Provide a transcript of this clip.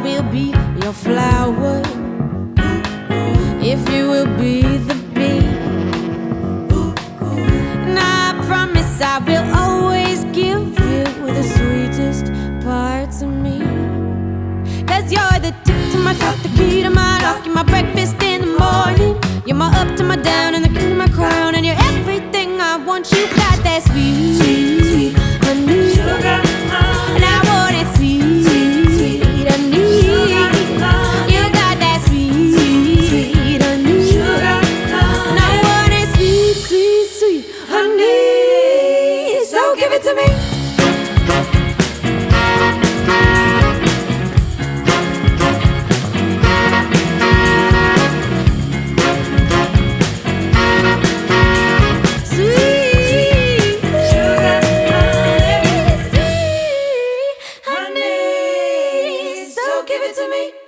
will be your flower, if you will be the bee. And I promise I will always give you the sweetest parts of me. 'Cause you're the tip to my top, the key to my lock, you're my breakfast in the morning, you're my up to my down and the king of my crown, and you're everything I want. You got that sweet, sweet honey, sugar, and I want it sweet, sweet honey. You got that sweet, sweet honey, sugar, and I want it sweet, sweet, sweet honey. So give it to me. Give it to me.